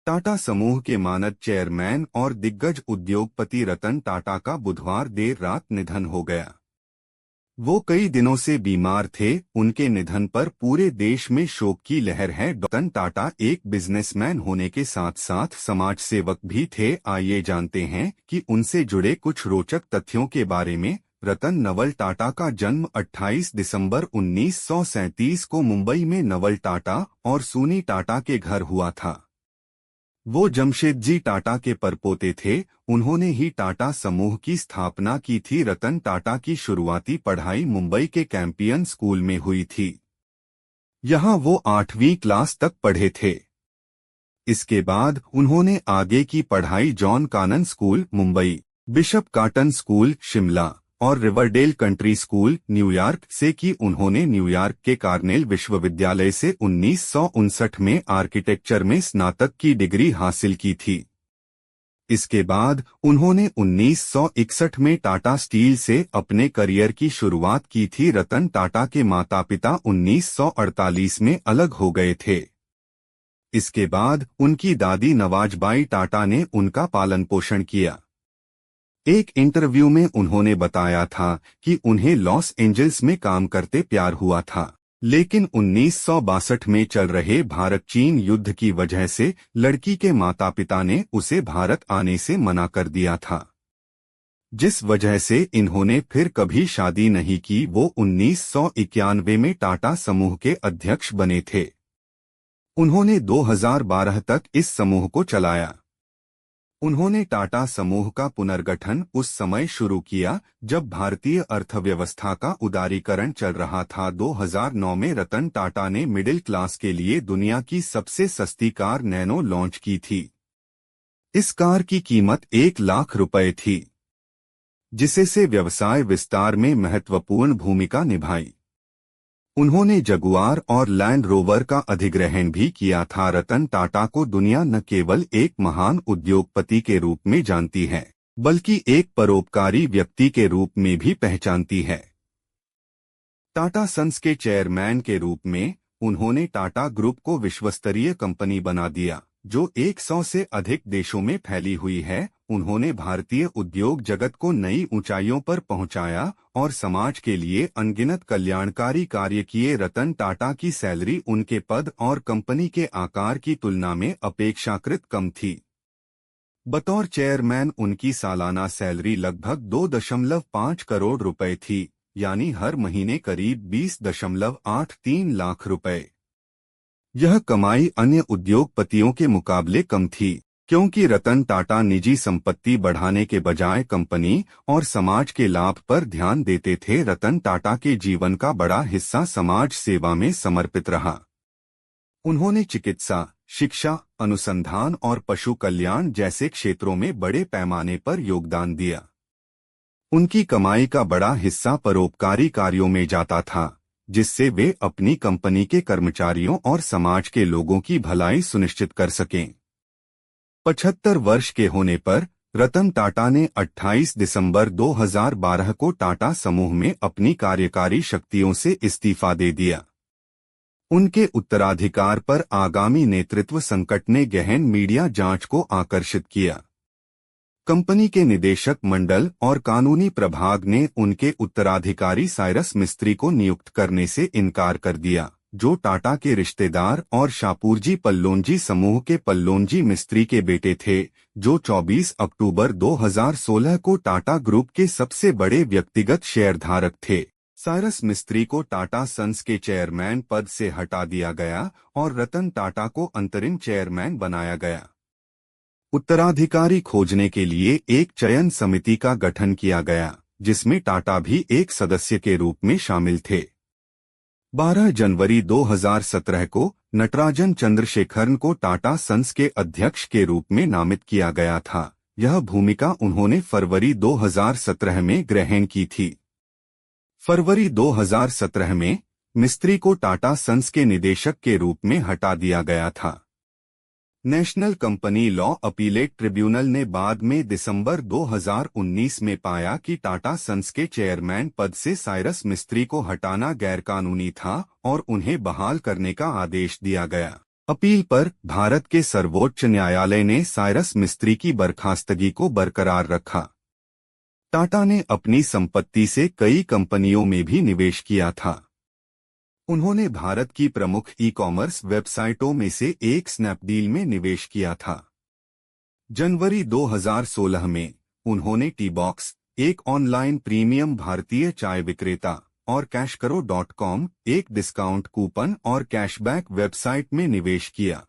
टाटा समूह के मानद चेयरमैन और दिग्गज उद्योगपति रतन टाटा का बुधवार देर रात निधन हो गया। वो कई दिनों से बीमार थे। उनके निधन पर पूरे देश में शोक की लहर है। रतन टाटा एक बिजनेसमैन होने के साथ साथ समाज सेवक भी थे। आइए जानते हैं कि उनसे जुड़े कुछ रोचक तथ्यों के बारे में। रतन नवल टाटा का जन्म 28 दिसंबर 1937 को मुंबई में नवल टाटा और सूनी टाटा के घर हुआ था। वो जमशेदजी टाटा के परपोते थे। उन्होंने ही टाटा समूह की स्थापना की थी। रतन टाटा की शुरुआती पढ़ाई मुंबई के कैंपियन स्कूल में हुई थी। यहाँ वो 8वीं क्लास तक पढ़े थे। इसके बाद उन्होंने आगे की पढ़ाई John Connon school Mumbai, Bishop Cotton school Shimla और रिवरडेल कंट्री स्कूल न्यूयॉर्क से की। उन्होंने न्यूयॉर्क के कार्नेल विश्वविद्यालय से 1959 में आर्किटेक्चर में स्नातक की डिग्री हासिल की थी। इसके बाद उन्होंने 1961 में टाटा स्टील से अपने करियर की शुरुआत की थी। रतन टाटा के माता पिता 1948 में अलग हो गए थे। इसके बाद उनकी दादी नवाजबाई टाटा ने उनका पालन पोषण किया। एक इंटरव्यू में उन्होंने बताया था कि उन्हें लॉस एंजल्स में काम करते प्यार हुआ था, लेकिन 1962 में चल रहे भारत चीन युद्ध की वजह से लड़की के माता पिता ने उसे भारत आने से मना कर दिया था, जिस वजह से इन्होंने फिर कभी शादी नहीं की। वो 1991 में टाटा समूह के अध्यक्ष बने थे। उन्होंने 2012 तक इस समूह को चलाया। उन्होंने टाटा समूह का पुनर्गठन उस समय शुरू किया जब भारतीय अर्थव्यवस्था का उदारीकरण चल रहा था। 2009 में रतन टाटा ने मिडिल क्लास के लिए दुनिया की सबसे सस्ती कार नैनो लॉन्च की थी। इस कार की कीमत 1 लाख रुपए थी, जिससे व्यवसाय विस्तार में महत्वपूर्ण भूमिका निभाई। उन्होंने जगुआर और लैंड रोवर का अधिग्रहण भी किया था। रतन टाटा को दुनिया न केवल एक महान उद्योगपति के रूप में जानती है, बल्कि एक परोपकारी व्यक्ति के रूप में भी पहचानती है। टाटा सन्स के चेयरमैन के रूप में उन्होंने टाटा ग्रुप को विश्वस्तरीय कंपनी बना दिया, जो 100 से अधिक देशों में फैली हुई है। उन्होंने भारतीय उद्योग जगत को नई ऊंचाइयों पर पहुंचाया और समाज के लिए अनगिनत कल्याणकारी कार्य किए। रतन टाटा की सैलरी उनके पद और कंपनी के आकार की तुलना में अपेक्षाकृत कम थी। बतौर चेयरमैन उनकी सालाना सैलरी लगभग 2.5 करोड़ रुपए थी, यानी हर महीने करीब 20.83 लाख रुपए। यह कमाई अन्य उद्योगपतियों के मुकाबले कम थी, क्योंकि रतन टाटा निजी संपत्ति बढ़ाने के बजाय कंपनी और समाज के लाभ पर ध्यान देते थे। रतन टाटा के जीवन का बड़ा हिस्सा समाज सेवा में समर्पित रहा। उन्होंने चिकित्सा, शिक्षा, अनुसंधान और पशु कल्याण जैसे क्षेत्रों में बड़े पैमाने पर योगदान दिया। उनकी कमाई का बड़ा हिस्सा परोपकारी कार्यों में जाता था, जिससे वे अपनी कंपनी के कर्मचारियों और समाज के लोगों की भलाई सुनिश्चित कर सकें। 75 वर्ष के होने पर रतन टाटा ने 28 दिसंबर 2012 को टाटा समूह में अपनी कार्यकारी शक्तियों से इस्तीफा दे दिया। उनके उत्तराधिकार पर आगामी नेतृत्व संकट ने गहन मीडिया जांच को आकर्षित किया। कंपनी के निदेशक मंडल और कानूनी प्रभाग ने उनके उत्तराधिकारी साइरस मिस्त्री को नियुक्त करने से इनकार कर दिया, जो टाटा के रिश्तेदार और शापूरजी पल्लोंजी समूह के पल्लोंजी मिस्त्री के बेटे थे, जो 24 अक्टूबर 2016 को टाटा ग्रुप के सबसे बड़े व्यक्तिगत शेयरधारक थे। साइरस मिस्त्री को टाटा सन्स के चेयरमैन पद से हटा दिया गया और रतन टाटा को अंतरिम चेयरमैन बनाया गया। उत्तराधिकारी खोजने के लिए एक चयन समिति का गठन किया गया, जिसमें टाटा भी एक सदस्य के रूप में शामिल थे। 12 जनवरी 2017 को नटराजन चंद्रशेखरन को टाटा सन्स के अध्यक्ष के रूप में नामित किया गया था। यह भूमिका उन्होंने फरवरी 2017 में ग्रहण की थी। फरवरी 2017 में मिस्त्री को टाटा सन्स के निदेशक के रूप में हटा दिया गया था। National company law appellate tribunal ने बाद में दिसंबर 2019 में पाया कि टाटा सन्स के चेयरमैन पद से साइरस मिस्त्री को हटाना गैरकानूनी था और उन्हें बहाल करने का आदेश दिया गया। अपील पर भारत के सर्वोच्च न्यायालय ने साइरस मिस्त्री की बर्खास्तगी को बरकरार रखा। टाटा ने अपनी संपत्ति से कई कंपनियों में भी निवेश किया था। उन्होंने भारत की प्रमुख ई-कॉमर्स वेबसाइटों में से एक स्नैपडील में निवेश किया था। जनवरी 2016 में उन्होंने टीबॉक्स, एक ऑनलाइन प्रीमियम भारतीय चाय विक्रेता, और कैशकरो.com, एक डिस्काउंट कूपन और कैशबैक वेबसाइट में निवेश किया।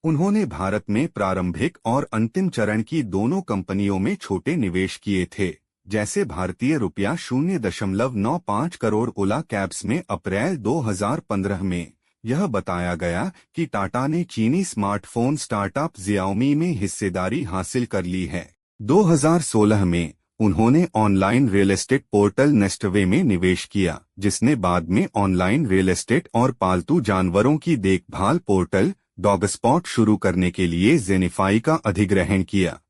उन्होंने भारत में प्रारंभिक और अंतिम चरण की दोनों कंपनियों में छोटे निवेश किए थे, जैसे भारतीय रुपया 0.95 करोड़ ओला कैब्स में अप्रैल 2015 में। यह बताया गया कि टाटा ने चीनी स्मार्टफोन स्टार्टअप Xiaomi में हिस्सेदारी हासिल कर ली है। 2016 में उन्होंने ऑनलाइन रियल एस्टेट पोर्टल नेस्टवे में निवेश किया, जिसने बाद में ऑनलाइन रियल एस्टेट और पालतू जानवरों की देखभाल पोर्टल डॉगस्पॉट शुरू करने के लिए जेनिफाई का अधिग्रहण किया।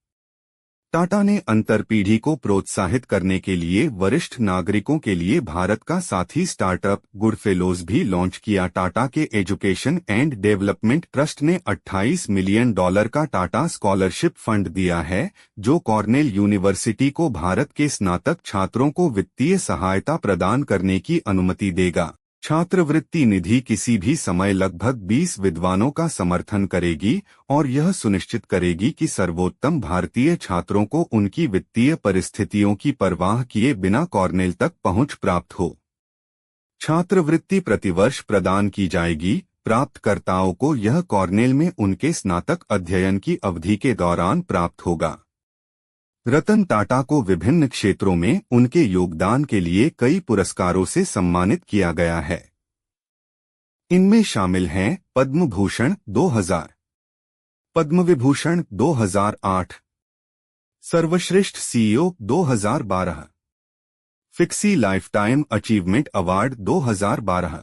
टाटा ने अंतरपीढ़ी को प्रोत्साहित करने के लिए वरिष्ठ नागरिकों के लिए भारत का साथी स्टार्टअप गुडफेलोज भी लॉन्च किया। टाटा के एजुकेशन एंड डेवलपमेंट ट्रस्ट ने $28 मिलियन का टाटा स्कॉलरशिप फंड दिया है, जो कॉर्नेल यूनिवर्सिटी को भारत के स्नातक छात्रों को वित्तीय सहायता प्रदान करने की अनुमति देगा। छात्रवृत्ति निधि किसी भी समय लगभग 20 विद्वानों का समर्थन करेगी और यह सुनिश्चित करेगी कि सर्वोत्तम भारतीय छात्रों को उनकी वित्तीय परिस्थितियों की परवाह किए बिना कॉर्नेल तक पहुंच प्राप्त हो। छात्रवृत्ति प्रतिवर्ष प्रदान की जाएगी। प्राप्तकर्ताओं को यह कॉर्नेल में उनके स्नातक अध्ययन की अवधि के दौरान प्राप्त होगा। रतन टाटा को विभिन्न क्षेत्रों में उनके योगदान के लिए कई पुरस्कारों से सम्मानित किया गया है। इनमें शामिल हैं पद्म भूषण 2000, पद्म विभूषण 2008, सर्वश्रेष्ठ CEO 2012, fixie lifetime achievement award 2012।